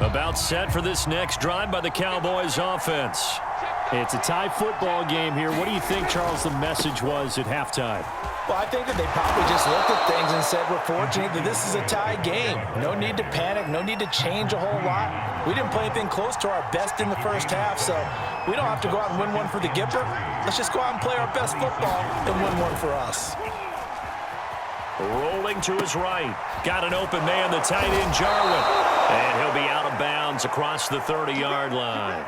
About set for this next drive by the Cowboys offense. It's a tie football game here. What do you think, Charles, the message was at halftime? Well, I think that they probably just looked at things and said, we're fortunate that this is a tie game. No need to panic, no need to change a whole lot. We didn't play anything close to our best in the first half, so we don't have to go out and win one for the Gipper. Let's just go out and play our best football and win one for us. Rolling to his right. Got an open man, the tight end, Jarwin. And he'll be out of bounds across the 30-yard line.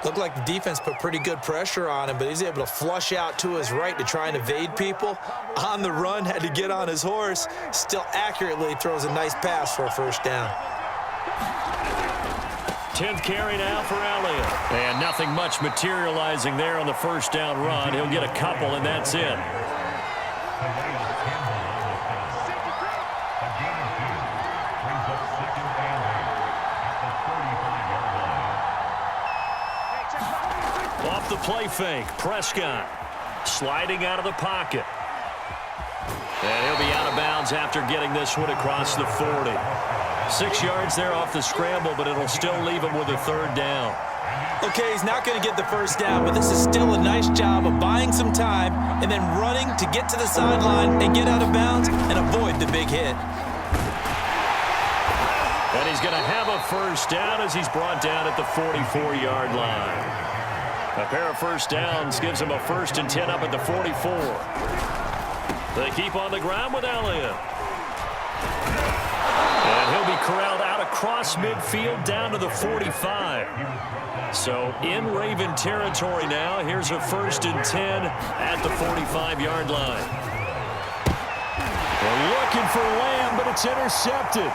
Looked like the defense put pretty good pressure on him, but he's able to flush out to his right to try and evade people. On the run, had to get on his horse. Still accurately throws a nice pass for a first down. 10th carry now for Elliott. And nothing much materializing there on the first down run. He'll get a couple, and that's it. Off the play fake, Prescott sliding out of the pocket. And he'll be out of bounds after getting this one across the 40. 6 yards there off the scramble, but it'll still leave him with a third down. Okay, he's not going to get the first down, but this is still a nice job of buying some time and then running to get to the sideline and get out of bounds and avoid the big hit. And he's going to have a first down as he's brought down at the 44-yard line. A pair of first downs gives him a 1st and 10 up at the 44. They keep on the ground with Elliott. And he'll be corralled out across midfield down to the 45. So in Raven territory now. Here's a 1st and 10 at the 45-yard line. They're looking for Lamb, but it's intercepted.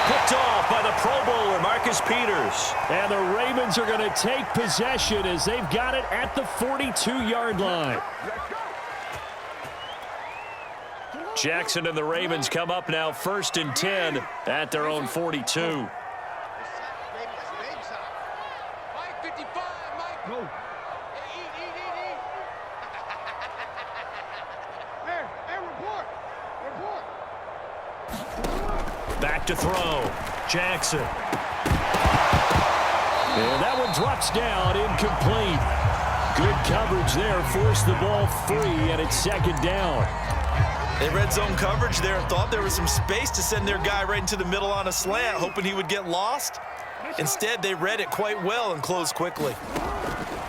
Picked off by the Pro Bowler, Marcus Peters. And the Ravens are going to take possession as they've got it at the 42-yard line. Jackson and the Ravens come up now 1st and 10 at their own 42. Back to throw. Jackson. And that one drops down, incomplete. Good coverage there, forced the ball free, and it's 2nd down. They red zone coverage there and thought there was some space to send their guy right into the middle on a slant, hoping he would get lost. Instead, they read it quite well and closed quickly.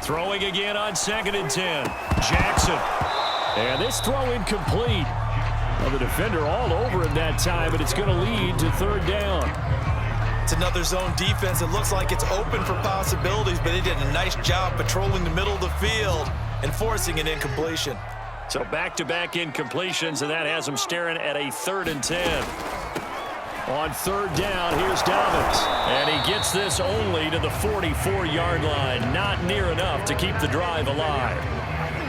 Throwing again on 2nd and 10. Jackson. And this throw incomplete. Well, the defender all over him that time, but it's going to lead to 3rd down. It's another zone defense. It looks like it's open for possibilities, but they did a nice job patrolling the middle of the field and forcing an incompletion. So back-to-back incompletions, and that has them staring at a 3rd and 10. On 3rd down, here's Dobbins. And he gets this only to the 44-yard line. Not near enough to keep the drive alive.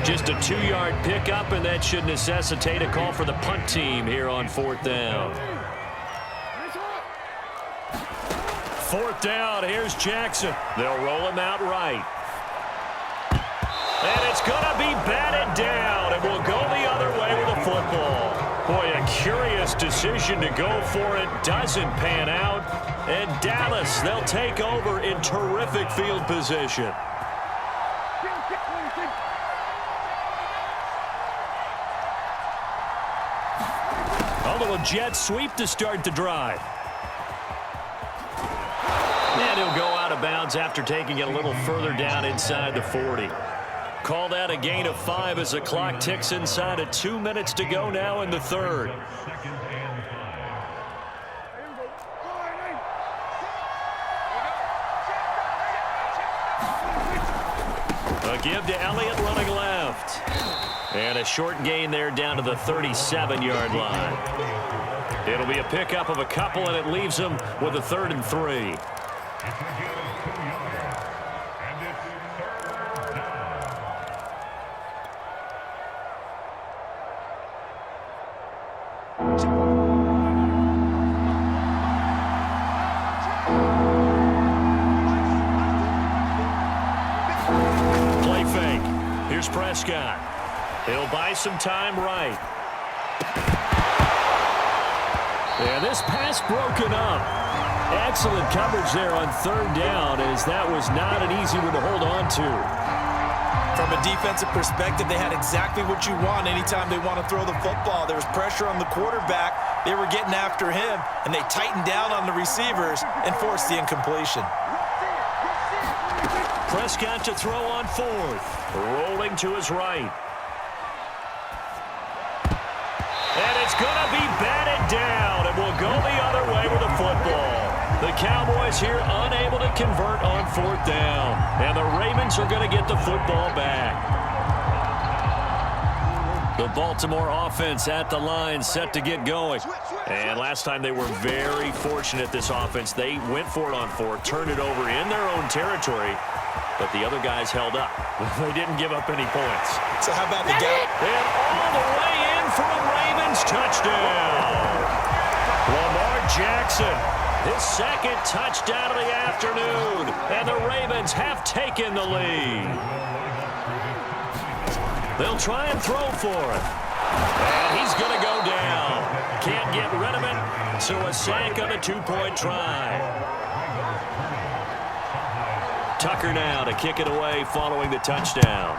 Just a 2-yard pickup, and that should necessitate a call for the punt team here on 4th down. 4th down, here's Jackson. They'll roll him out right. And it's going to be batted down, and we'll go the other way with the football. Boy, a curious decision to go for it. Doesn't pan out. And Dallas, they'll take over in terrific field position. A little jet sweep to start the drive. And he'll go out of bounds after taking it a little further down inside the 40. Call that a gain of 5 as the clock ticks inside of 2 minutes to go now in the 3rd. A give to Elliott running left. And a short gain there down to the 37-yard line. It'll be a pickup of a couple, and it leaves them with a 3rd and 3. Play fake. Here's Prescott. He'll buy some time right. Yeah, this pass broken up. Excellent coverage there on third down, as that was not an easy one to hold on to. From a defensive perspective, they had exactly what you want anytime they want to throw the football. There was pressure on the quarterback. They were getting after him, and they tightened down on the receivers and forced the incompletion. Prescott to throw on fourth. Rolling to his right. And it's going to be batted down. It will go the other way with the football. The Cowboys here unable to convert on fourth down. And the Ravens are going to get the football back. The Baltimore offense at the line, set to get going. And last time they were very fortunate, this offense. They went for it on fourth, turned it over in their own territory, but the other guys held up. They didn't give up any points. So how about the gap? And all the way in for a Ravens touchdown. Lamar Jackson, his second touchdown of the afternoon. And the Ravens have taken the lead. They'll try and throw for it. And he's going to go down. Can't get rid of it, so a sack on a two-point try. Tucker now to kick it away following the touchdown.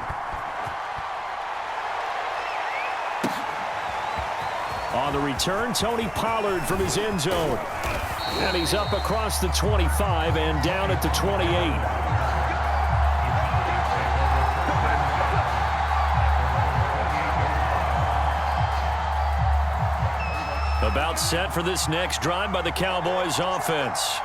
On the return, Tony Pollard from his end zone. And he's up across the 25 and down at the 28. About set for this next drive by the Cowboys offense.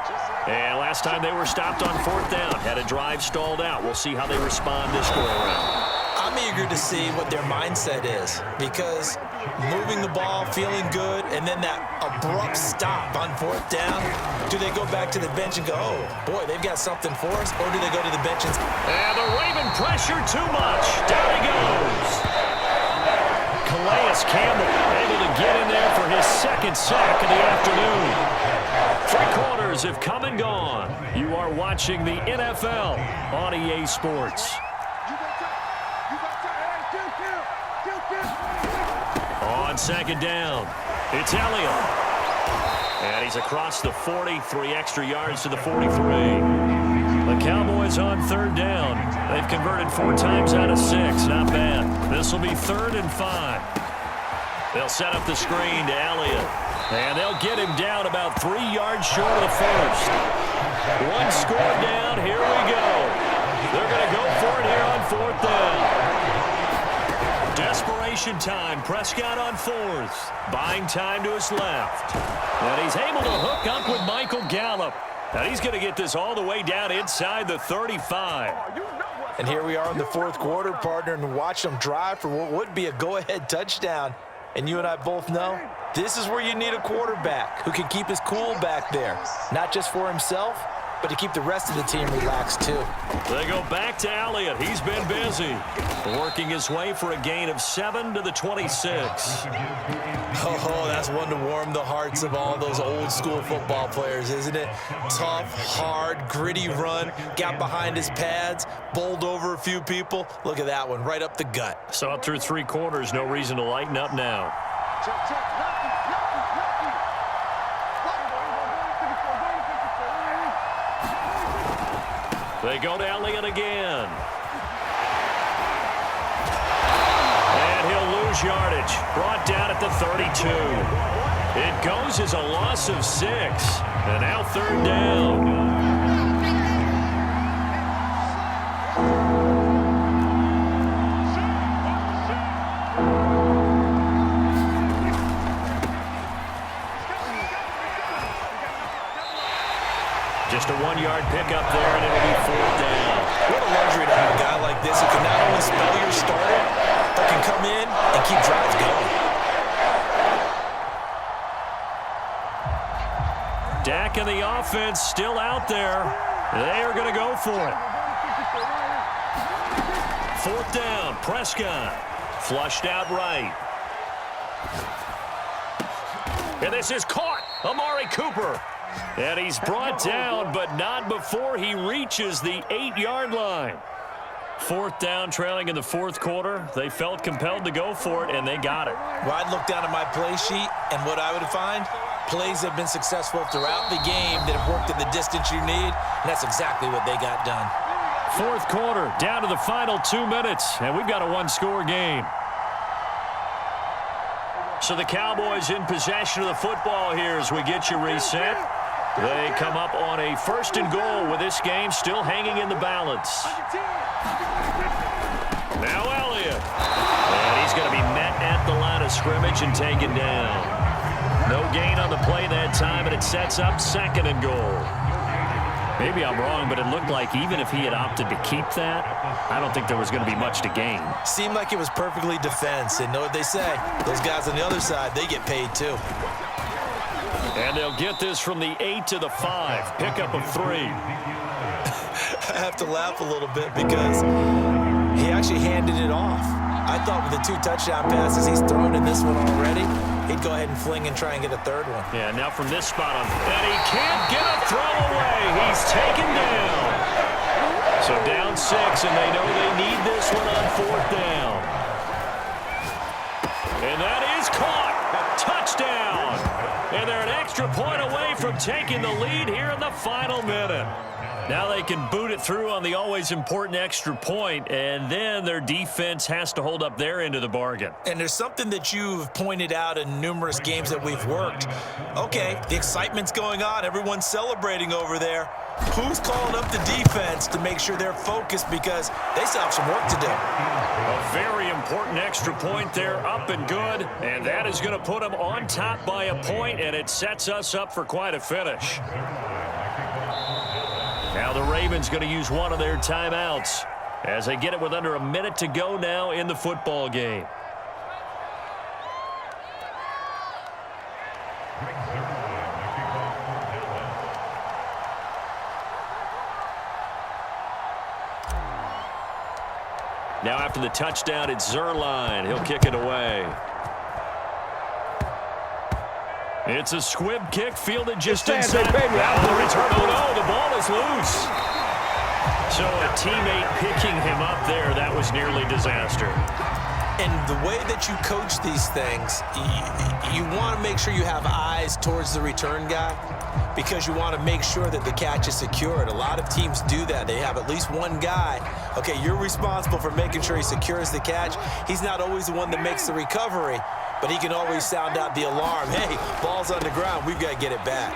And last time they were stopped on fourth down, had a drive stalled out. We'll see how they respond this go around. I'm eager to see what their mindset is, because moving the ball, feeling good, and then that abrupt stop on fourth down, do they go back to the bench and go, oh, boy, they've got something for us, or do they go to the bench and... And the Raven pressure too much. Down he goes. Calais Campbell able to get in there for his second sack of the afternoon. Three quarters have come and gone. You are watching the NFL on EA Sports. On second down, it's Elliott. And he's across the 40, 3 extra yards to the 43. The Cowboys on third down. They've converted 4 times out of 6. Not bad. This will be 3rd and 5. They'll set up the screen to Elliott. And they'll get him down about 3 yards short of the first. One score down. Here we go. They're going to go for it here on fourth down. Desperation time. Prescott on fourth. Buying time to his left. And he's able to hook up with Michael Gallup. Now he's going to get this all the way down inside the 35. And here we are in the fourth quarter, partner, and watch them drive for what would be a go-ahead touchdown. And you and I both know this is where you need a quarterback who can keep his cool back there, not just for himself, but to keep the rest of the team relaxed too. They go back to Elliott. He's been busy, working his way for a gain of 7 to the 26. Oh, that's one to warm the hearts of all those old school football players, isn't it? Tough, hard, gritty run, got behind his pads, bowled over a few people. Look at that one, right up the gut. Saw it through 3 quarters, no reason to lighten up now. They go to Elliott again. And he'll lose yardage. Brought down at the 32. It goes as a loss of 6. And now 3rd down. Just a 1-yard pickup there, and it'll be 4th down. What a luxury to have a guy like this who can not only spell your starter, but can come in and keep drives going. Dak and the offense still out there. They are going to go for it. 4th down, Prescott. Flushed out right. And this is caught. Amari Cooper. And he's brought down, but not before he reaches the 8-yard line. 4th down, trailing in the 4th quarter. They felt compelled to go for it, and they got it. Well, I'd look down at my play sheet, and what I would find, Plays have been successful throughout the game that have worked at the distance you need, and that's exactly what they got done. Fourth quarter, down to the final 2 minutes, and we've got a one-score game. So the Cowboys in possession of the football here as we get you reset. They come up on a 1st and goal with this game still hanging in the balance. Now Elliott. And he's going to be met at the line of scrimmage and taken down. No gain on the play that time, and it sets up 2nd and goal. Maybe I'm wrong, but it looked like even if he had opted to keep that, I don't think there was going to be much to gain. Seemed like it was perfectly defense, and know what they say. Those guys on the other side, they get paid too. And they'll get this from the 8 to the 5. Pickup of 3. I have to laugh a little bit because he actually handed it off. I thought with the 2 touchdown passes he's thrown in this one already, he'd go ahead and fling and try and get a 3rd one. Yeah, now from this spot on. And he can't get a throw away. He's taken down. So down 6, and they know they need this one on 4th down. And that is caught. Touchdown. And they're an extra point away from taking the lead here in the final minute. Now they can boot it through on the always important extra point, and then their defense has to hold up their end of the bargain. And there's something that you've pointed out in numerous games that we've worked. Okay, the excitement's going on. Everyone's celebrating over there. Who's calling up the defense to make sure they're focused because they still have some work to do? A very important extra point there, up and good, and that is going to put them on top by a point, and it sets us up for quite a finish. Now the Ravens going to use one of their timeouts as they get it with under a minute to go now in the football game. Now after the touchdown, it's Zerline. He'll kick it away. It's a squib kick fielded just inside. Now the return. Oh, no, the ball is loose. So a teammate picking him up there, that was nearly disaster. And the way that you coach these things, you want to make sure you have eyes towards the return guy because you want to make sure that the catch is secured. A lot of teams do that. They have at least one guy. Okay, you're responsible for making sure he secures the catch. He's not always the one that makes the recovery, but he can always sound out the alarm. Hey, ball's on the ground. We've got to get it back.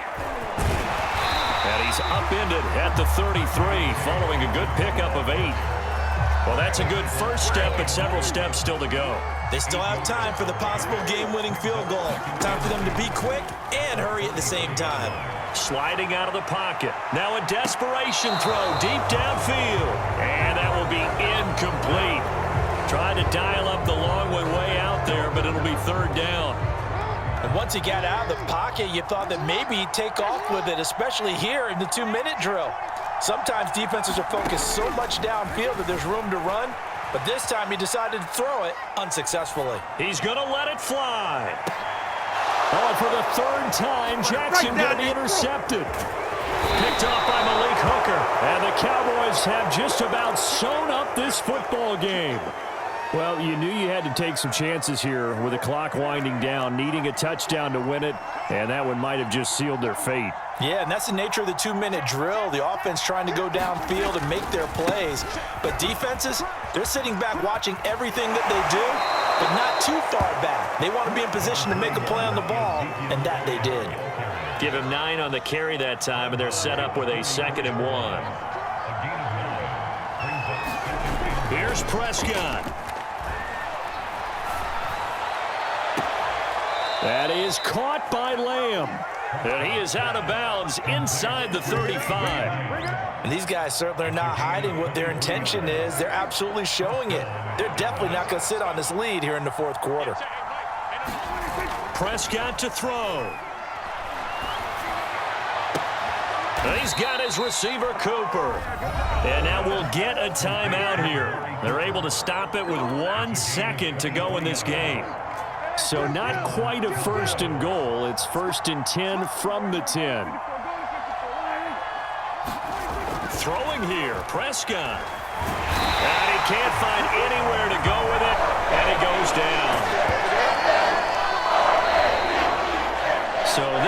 And he's upended at the 33 following a good pickup of 8. Well, that's a good first step, but several steps still to go. They still have time for the possible game-winning field goal. Time for them to be quick and hurry at the same time. Sliding out of the pocket. Now a desperation throw deep downfield. And that will be incomplete. Trying to dial up the long one way out there, but it'll be 3rd down. And once he got out of the pocket, you thought that maybe he'd take off with it, especially here in the 2-minute drill. Sometimes defenses are focused so much downfield that there's room to run, but this time he decided to throw it unsuccessfully. He's going to let it fly. Oh, for the 3rd time, Jackson going to be intercepted. Picked off by Malik Hooker. And the Cowboys have just about sewn up this football game. Well, you knew you had to take some chances here with the clock winding down, needing a touchdown to win it, and that one might have just sealed their fate. Yeah, and that's the nature of the 2-minute drill. The offense trying to go downfield and make their plays. But defenses, they're sitting back watching everything that they do, but not too far back. They want to be in position to make a play on the ball, and that they did. Give him 9 on the carry that time, and they're set up with a 2nd and 1. Here's Prescott. That is caught by Lamb. And he is out of bounds inside the 35. And these guys certainly are not hiding what their intention is. They're absolutely showing it. They're definitely not going to sit on this lead here in the 4th quarter. Prescott to throw. He's got his receiver, Cooper. And now we'll get a timeout here. They're able to stop it with 1 second to go in this game. So not quite a 1st and goal. It's 1st and 10 from the 10. Throwing here, Prescott. And he can't find anywhere to go with it, and he goes down. So this